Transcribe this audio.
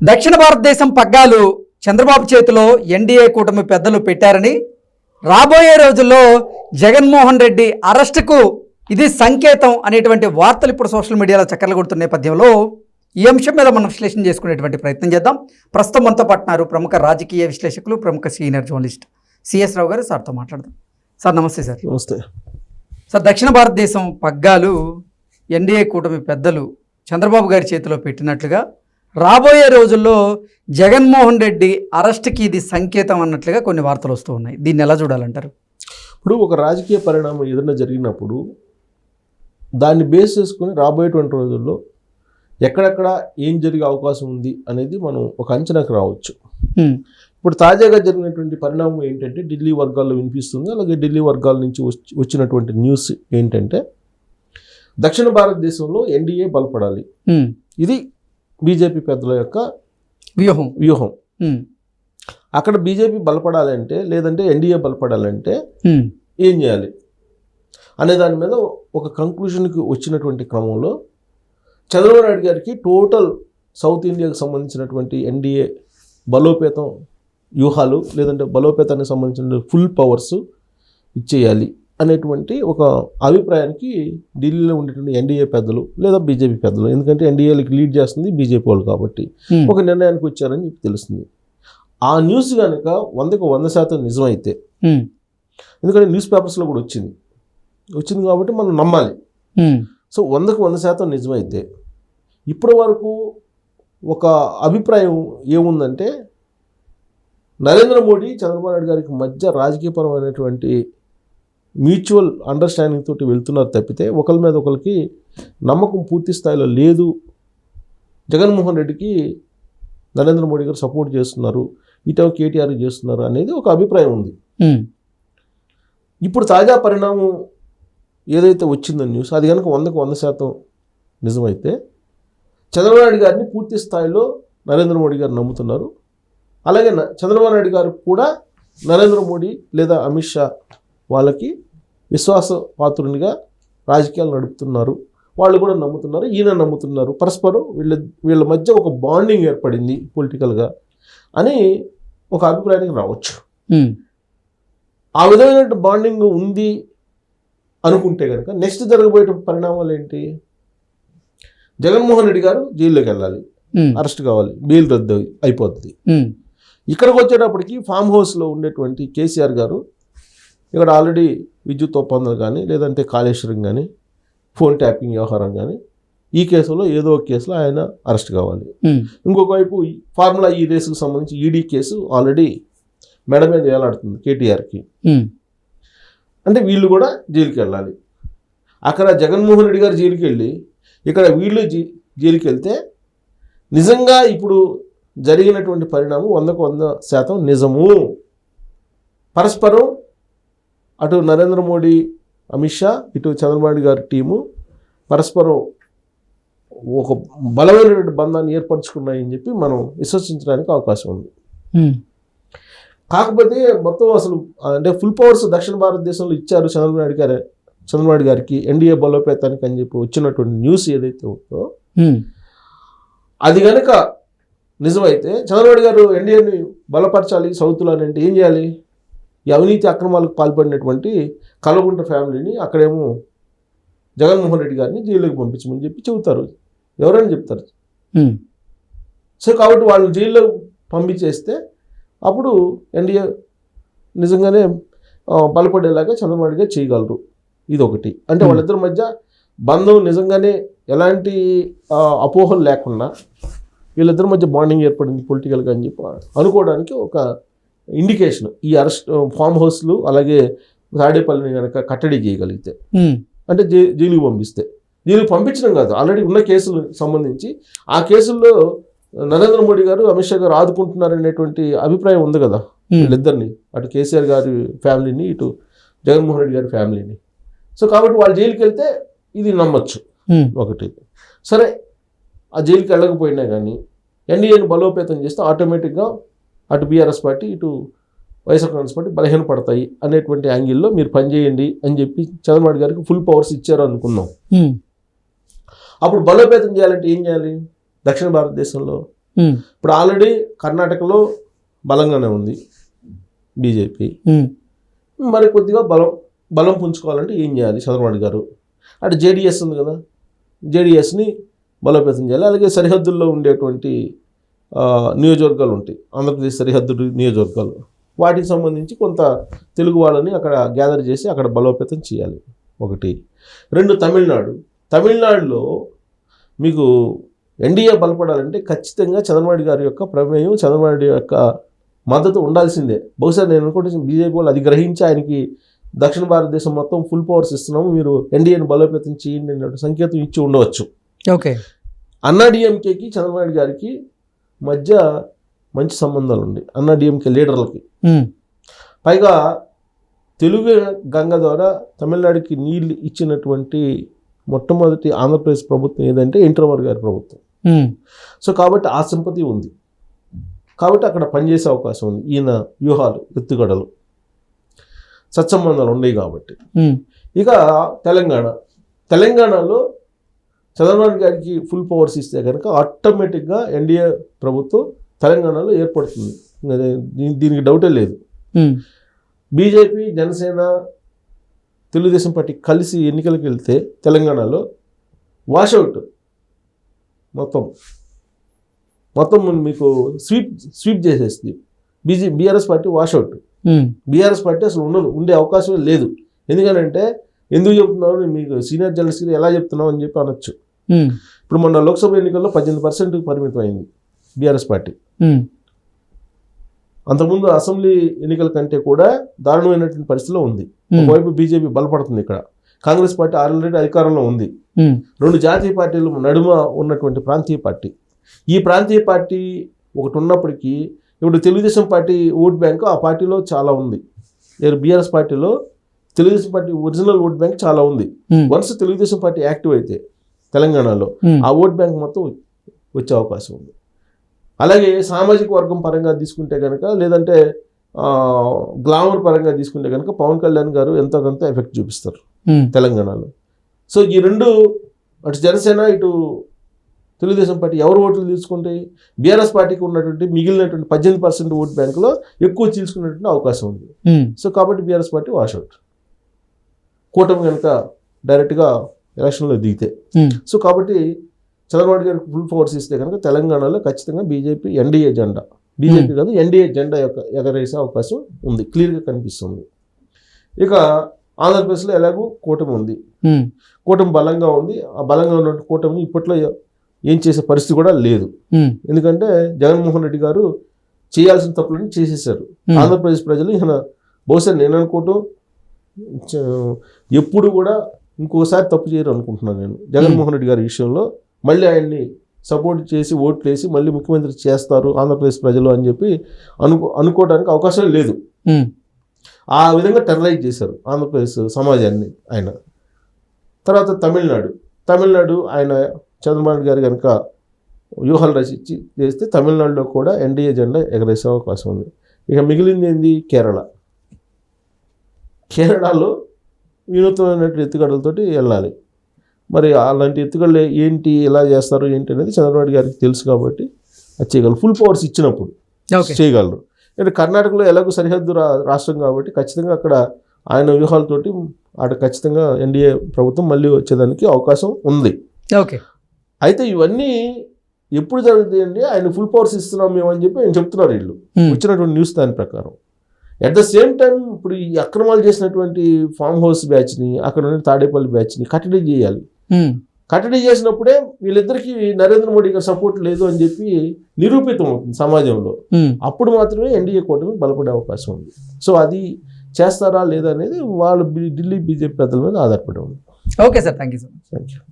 దక్షిణ భారతదేశం పగ్గాలు చంద్రబాబు చేతిలో ఎన్డీఏ కూటమి పెద్దలు పెట్టారని, రాబోయే రోజుల్లో జగన్మోహన్ రెడ్డి అరెస్టుకు ఇది సంకేతం అనేటువంటి వార్తలు ఇప్పుడు సోషల్ మీడియాలో చక్కర్లు కొడుతున్న నేపథ్యంలో ఈ అంశం మీద మనం విశ్లేషణ చేసుకునేటువంటి ప్రయత్నం చేద్దాం. ప్రస్తుతం మనతో పాటున్నారు ప్రముఖ రాజకీయ విశ్లేషకులు, ప్రముఖ సీనియర్ జర్నలిస్ట్ సిఎస్ రావు గారు. సార్తో మాట్లాడదాం. సార్ నమస్తే. సార్ నమస్తే. సార్, దక్షిణ భారతదేశం పగ్గాలు ఎన్డీఏ కూటమి పెద్దలు చంద్రబాబు గారి చేతిలో పెట్టినట్లుగా రాబోయే రోజుల్లో జగన్మోహన్ రెడ్డి అరెస్ట్కి ఇది సంకేతం అన్నట్లుగా కొన్ని వార్తలు వస్తూ ఉన్నాయి. దీన్ని ఎలా చూడాలంటారు? ఇప్పుడు ఒక రాజకీయ పరిణామం ఏదైనా జరిగినప్పుడు దాన్ని బేస్ చేసుకుని రాబోయేటువంటి రోజుల్లో ఎక్కడెక్కడ ఏం జరిగే అవకాశం ఉంది అనేది మనం ఒక అంచనాకు రావచ్చు. ఇప్పుడు తాజాగా జరిగినటువంటి పరిణామం ఏంటంటే ఢిల్లీ వర్గాల్లో వినిపిస్తుంది. అలాగే ఢిల్లీ వర్గాల నుంచి వచ్చినటువంటి న్యూస్ ఏంటంటే దక్షిణ భారతదేశంలో ఎన్డీఏ బలపడాలి. ఇది బీజేపీ పెద్దల యొక్క వ్యూహం. అక్కడ బీజేపీ బలపడాలంటే, లేదంటే ఎన్డీఏ బలపడాలంటే ఏం చేయాలి అనే దాని మీద ఒక కంక్లూషన్కి వచ్చినటువంటి క్రమంలో చంద్రబాబు నాయుడు గారికి టోటల్ సౌత్ ఇండియాకి సంబంధించినటువంటి ఎన్డీఏ బలోపేతం వ్యూహాలు, లేదంటే బలోపేతానికి సంబంధించిన ఫుల్ పవర్స్ ఇచ్చేయాలి అనేటువంటి ఒక అభిప్రాయానికి ఢిల్లీలో ఉండేటువంటి ఎన్డీఏ పెద్దలు లేదా బీజేపీ పెద్దలు, ఎందుకంటే ఎన్డీఏకి లీడ్ చేస్తుంది బీజేపీ వాళ్ళు కాబట్టి ఒక నిర్ణయానికి వచ్చారని చెప్పి తెలుస్తుంది. ఆ న్యూస్ కనుక 100% నిజమైతే, ఎందుకంటే న్యూస్ పేపర్స్లో కూడా వచ్చింది కాబట్టి మనం నమ్మాలి. సో 100% నిజమైతే ఇప్పటి వరకు ఒక అభిప్రాయం ఏముందంటే నరేంద్ర మోడీ చంద్రబాబు నాయుడు గారికి మధ్య రాజకీయపరమైనటువంటి మ్యూచువల్ అండర్స్టాండింగ్ తోటి వెళ్తున్నారు తప్పితే ఒకరి మీద ఒకరికి నమ్మకం పూర్తి స్థాయిలో లేదు. జగన్మోహన్ రెడ్డికి నరేంద్ర మోడీ గారు సపోర్ట్ చేస్తున్నారు, ఇటో కేటీఆర్ చేస్తున్నారు అనేది ఒక అభిప్రాయం ఉంది. ఇప్పుడు తాజా పరిణామం ఏదైతే వచ్చిందో న్యూస్, అది కనుక 100% నిజమైతే చంద్రబాబు నాయుడు గారిని పూర్తి స్థాయిలో నరేంద్ర మోడీ గారు నమ్ముతున్నారు. అలాగే చంద్రబాబు నాయుడు గారు కూడా నరేంద్ర మోడీ లేదా అమిత్ షా వాళ్ళకి విశ్వాసపాత్రునిగా రాజకీయాలు నడుపుతున్నారు. వాళ్ళు కూడా నమ్ముతున్నారు, ఈయన నమ్ముతున్నారు. పరస్పరం వీళ్ళ మధ్య ఒక బాండింగ్ ఏర్పడింది పొలిటికల్గా అని ఒక అభిప్రాయానికి రావచ్చు. ఆ విధమైన బాండింగ్ ఉంది అనుకుంటే కనుక నెక్స్ట్ జరగబోయే పరిణామాలు ఏంటి? జగన్మోహన్ రెడ్డి గారు జైల్లోకి వెళ్ళాలి, అరెస్ట్ కావాలి, బెయిల్ రద్దు అయిపోతుంది. ఇక్కడికి వచ్చేటప్పటికి ఫామ్ హౌస్లో ఉండేటువంటి కేసీఆర్ గారు ఇక్కడ ఆల్రెడీ విద్యుత్ ఒప్పందాలు కానీ, లేదంటే కాళేశ్వరం కానీ, ఫోన్ ట్యాపింగ్ వ్యవహారం కానీ, ఈ కేసులో ఏదో ఒక కేసులో ఆయన అరెస్ట్ కావాలి. ఇంకొక వైపు ఫార్ములా ఈ రేసుకు సంబంధించి ఈడీ కేసు ఆల్రెడీ మెడ మీద వేలాడుతుంది కేటీఆర్కి. అంటే వీళ్ళు కూడా జైలుకి వెళ్ళాలి. అక్కడ జగన్మోహన్ రెడ్డి గారు జైలుకి వెళ్ళి ఇక్కడ వీళ్ళు జైలుకి వెళ్తే నిజంగా ఇప్పుడు జరిగినటువంటి పరిణామం 100% నిజము. పరస్పరం అటు నరేంద్ర మోడీ, అమిత్ షా, ఇటు చంద్రబాబు నాయుడు గారి టీము పరస్పరం ఒక బలమైనటువంటి బంధాన్ని ఏర్పరచుకున్నాయని చెప్పి మనం విశ్వసించడానికి అవకాశం ఉంది. కాకపోతే మొత్తం అసలు అంటే ఫుల్ పవర్స్ దక్షిణ భారతదేశంలో ఇచ్చారు చంద్రబాబు నాయుడు గారికి ఎన్డీఏ బలోపేతానికి అని చెప్పి వచ్చినటువంటి న్యూస్ ఏదైతే ఉందో అది కనుక నిజమైతే చంద్రబాబు నాయుడు గారు ఎన్డీఏని బలపరచాలి సౌత్లో అని అంటే ఏం చేయాలి? ఈ అవినీతి అక్రమాలకు పాల్పడినటువంటి కల్వకుంట్ల ఫ్యామిలీని అక్కడేమో జగన్మోహన్ రెడ్డి గారిని జైల్లోకి పంపించమని చెప్పి చెబుతారు. ఎవరైనా చెప్తారు. సో కాబట్టి వాళ్ళు జైల్లో పంపించేస్తే అప్పుడు ఎన్డీఏ నిజంగానే బలపడేలాగా చంద్రబాబు నాయుడు గారు చేయగలరు. ఇదొకటి. అంటే వాళ్ళిద్దరి మధ్య బంధం నిజంగానే ఎలాంటి అపోహలు లేకుండా వీళ్ళిద్దరి మధ్య బాండింగ్ ఏర్పడింది పొలిటికల్గా అని చెప్పి అనుకోవడానికి ఒక ఇండికేషన్ ఈ అరెస్ట్ ఫామ్ హౌస్లు అలాగే తాడేపల్లిని కనుక కట్టడి చేయగలిగితే, అంటే జైలుకి పంపిస్తే, జైలుకి పంపించడం కాదు ఆల్రెడీ ఉన్న కేసులకు సంబంధించి ఆ కేసుల్లో నరేంద్ర మోడీ గారు, అమిత్ షా గారు ఆదుకుంటున్నారనేటువంటి అభిప్రాయం ఉంది కదా వీళ్ళిద్దరిని, అటు కేసీఆర్ గారి ఫ్యామిలీని, ఇటు జగన్మోహన్ రెడ్డి గారి ఫ్యామిలీని. సో కాబట్టి వాళ్ళు జైలుకి వెళ్తే ఇది నమ్మచ్చు. ఒకటి. సరే, ఆ జైలుకి వెళ్ళకపోయినా కానీ ఎన్డీఏని బలోపేతం చేస్తే ఆటోమేటిక్గా అటు బీఆర్ఎస్ పార్టీ, ఇటు వైఎస్ఆర్ కాంగ్రెస్ పార్టీ బలహీనపడతాయి అనేటువంటి యాంగిల్లో మీరు పనిచేయండి అని చెప్పి చంద్రబాబు గారికి ఫుల్ పవర్స్ ఇచ్చారు అనుకున్నాం. అప్పుడు బలోపేతం చేయాలంటే ఏం చేయాలి? దక్షిణ భారతదేశంలో ఉమ్, ఇప్పుడు ఆల్రెడీ కర్ణాటకలో బలంగానే ఉంది బీజేపీ. ఉమ్, మరి కొద్దిగా బలం పుంజుకోవాలంటే ఏం చేయాలి చంద్రబాబు గారు? అటు జేడీఎస్ ఉంది కదా, జేడీఎస్ని బలోపేతం చేయాలి. అలాగే సరిహద్దుల్లో ఉండేటువంటి నియోజకవర్గాలు ఉంటాయి, ఆంధ్రప్రదేశ్ సరిహద్దు నియోజకవర్గాలు, వాటికి సంబంధించి కొంత తెలుగు వాళ్ళని అక్కడ గ్యాదర్ చేసి అక్కడ బలోపేతం చేయాలి. ఒకటి. రెండు, తమిళనాడులో మీకు ఎన్డీఏ బలపడాలంటే ఖచ్చితంగా చంద్రబాబు గారి యొక్క ప్రమేయం, చంద్రబాబు యొక్క మద్దతు ఉండాల్సిందే. బహుశా నేను అనుకుంటే బీజేపీ వాళ్ళు అది గ్రహించి ఆయనకి దక్షిణ భారతదేశం మొత్తం ఫుల్ పవర్స్ ఇస్తున్నాము, మీరు ఎన్డీఏని బలోపేతం చేయండి అనే సంకేతం ఇచ్చి ఉండవచ్చు. ఓకే. అన్నాడీఎంకేకి చంద్రబాబు గారికి మధ్య మంచి సంబంధాలు ఉన్నాయి, అన్నాడీఎంకే లీడర్లకి. ఉమ్, పైగా తెలుగు గంగ ద్వారా తమిళనాడుకి నీళ్ళు ఇచ్చినటువంటి మొట్టమొదటి ఆంధ్రప్రదేశ్ ప్రభుత్వం ఏదంటే ఎన్టీఆర్ గారి ప్రభుత్వం. ఉమ్, సో కాబట్టి ఆ సింపతి ఉంది, కాబట్టి అక్కడ పనిచేసే అవకాశం ఉంది. ఈయన వ్యూహాలు, ఎత్తుగడలు, సత్సంబంధాలు ఉన్నాయి కాబట్టి. ఉమ్, ఇక తెలంగాణలో చంద్రబాబు గారికి ఫుల్ పవర్స్ ఇస్తే కనుక ఆటోమేటిక్గా ఎన్డీఏ ప్రభుత్వం తెలంగాణలో ఏర్పడుతుంది, దీనికి డౌటే లేదు. Um, BJP, Janasena, Telugu Desam party కలిసి ఎన్నికలకు వెళ్తే తెలంగాణలో వాషౌట్ మొత్తం మీకు స్వీప్ చేసేస్తుంది. BRS party washout. Um, BRS party అసలు ఉండే అవకాశమే లేదు. ఎందుకంటే ఎందుకు చెప్తున్నావు, మీకు సీనియర్ జర్నలిస్ట్కి ఎలా చెప్తున్నావు అని చెప్పి అనొచ్చు. ఉమ్, ఇప్పుడు మొన్న లోక్సభ ఎన్నికల్లో 18% పరిమితం అయింది బీఆర్ఎస్ పార్టీ. ఉమ్, అంతకుముందు అసెంబ్లీ ఎన్నికల కంటే కూడా దారుణమైనటువంటి పరిస్థితిలో ఉంది. ఒకవైపు బీజేపీ బలపడుతుంది, ఇక్కడ కాంగ్రెస్ పార్టీ ఆల్రెడీ అధికారంలో ఉంది. ఉమ్, రెండు జాతీయ పార్టీలు నడుమ ఉన్నటువంటి ప్రాంతీయ పార్టీ. ఈ ప్రాంతీయ పార్టీ ఒకటి ఉన్నప్పటికీ ఇప్పుడు తెలుగుదేశం పార్టీ ఓట్ బ్యాంక్ ఆ పార్టీలో చాలా ఉంది. బీఆర్ఎస్ పార్టీలో Telugu Desam party original vote bank చాలా ఉంది. వన్స్ తెలుగుదేశం పార్టీ యాక్టివ్ అయితే తెలంగాణలో ఆ ఓట్ బ్యాంక్ మొత్తం వచ్చే అవకాశం ఉంది. అలాగే సామాజిక వర్గం పరంగా తీసుకుంటే కనుక, లేదంటే గ్లామర్ పరంగా తీసుకుంటే కనుక పవన్ కళ్యాణ్ గారు ఎంతో కొంత ఎఫెక్ట్ చూపిస్తారు తెలంగాణలో. సో ఈ రెండు, అటు జనసేన ఇటు తెలుగుదేశం పార్టీ ఎవరు ఓట్లు తీసుకుంటే బీఆర్ఎస్ పార్టీకి ఉన్నటువంటి మిగిలినటువంటి 18% ఓట్ బ్యాంకులో ఎక్కువ తీసుకునేటువంటి అవకాశం ఉంది. సో కాబట్టి బీఆర్ఎస్ పార్టీ వాషౌట్, కూటమి కనుక డైరెక్ట్గా ఎలక్షన్లో దిగితే. సో కాబట్టి చంద్రబాబు గారికి ఫుల్ పవర్స్ ఇస్తే కనుక తెలంగాణలో ఖచ్చితంగా బీజేపీ ఎన్డీఏ జెండా, బీజేపీ కాదు ఎన్డీఏ జెండా యొక్క ఎగరేసే అవకాశం ఉంది, క్లియర్గా కనిపిస్తుంది. ఇక ఆంధ్రప్రదేశ్లో ఎలాగూ కూటమి ఉంది, కూటమి బలంగా ఉంది. ఆ బలంగా ఉన్న కూటమిని ఇప్పట్లో ఏం చేసే పరిస్థితి కూడా లేదు. ఎందుకంటే జగన్మోహన్ రెడ్డి గారు చేయాల్సిన తప్పులని చేసేసారు. ఆంధ్రప్రదేశ్ ప్రజలు ఈయన బహుశా నేను అనుకోవటం ఎప్పుడు కూడా ఇంకోసారి తప్పు చేయరు అనుకుంటున్నాను నేను జగన్మోహన్ రెడ్డి గారి విషయంలో. మళ్ళీ ఆయన్ని సపోర్ట్ చేసి ఓట్లు వేసి మళ్ళీ ముఖ్యమంత్రి చేస్తారు ఆంధ్రప్రదేశ్ ప్రజలు అని చెప్పి అనుకోవడానికి అవకాశం లేదు. ఆ విధంగా టెర్రలైజ్ చేశారు ఆంధ్రప్రదేశ్ సమాజాన్ని ఆయన. తర్వాత తమిళనాడు ఆయన చంద్రబాబు గారు కనుక వ్యూహాలు రచించి చేస్తే తమిళనాడులో కూడా ఎన్డీఏ జెండా ఎగరేసే అవకాశం ఉంది. ఇక మిగిలింది ఏంది, కేరళలో వినూత్నమైనటువంటి ఎత్తుగడలతోటి వెళ్ళాలి. మరి అలాంటి ఎత్తుగడలు ఏంటి, ఎలా చేస్తారు ఏంటి అనేది చంద్రబాబు గారికి తెలుసు కాబట్టి అది చేయగలరు. ఫుల్ పవర్స్ ఇచ్చినప్పుడు చేయగలరు. అంటే కర్ణాటకలో ఎలాగో సరిహద్దు రాష్ట్రం కాబట్టి ఖచ్చితంగా అక్కడ ఆయన వ్యూహాలతోటి అక్కడ ఖచ్చితంగా ఎన్డీఏ ప్రభుత్వం మళ్ళీ వచ్చేదానికి అవకాశం ఉంది. ఓకే. అయితే ఇవన్నీ ఎప్పుడు జరుగుతాయి అంటే ఆయన ఫుల్ పవర్స్ ఇస్తున్నాం మేము అని చెప్పి ఆయన చెప్తున్నారు వీళ్ళు వచ్చినటువంటి న్యూస్ దాని ప్రకారం. అట్ ద సేమ్ టైం ఇప్పుడు ఈ అక్రమాలు చేసినటువంటి ఫామ్ హౌస్ బ్యాచ్ని, అక్కడ ఉన్న తాడేపల్లి బ్యాచ్ని కట్టడి చేయాలి. కట్టడి చేసినప్పుడే వీళ్ళిద్దరికీ నరేంద్ర మోడీ గారి సపోర్ట్ లేదు అని చెప్పి నిరూపితం అవుతుంది సమాజంలో. అప్పుడు మాత్రమే ఎన్డీఏ కూటమి బలపడే అవకాశం ఉంది. సో అది చేస్తారా లేదా అనేది వాళ్ళు ఢిల్లీ బీజేపీ పెద్దల మీద ఆధారపడి ఉంది. Okay sir, thank you.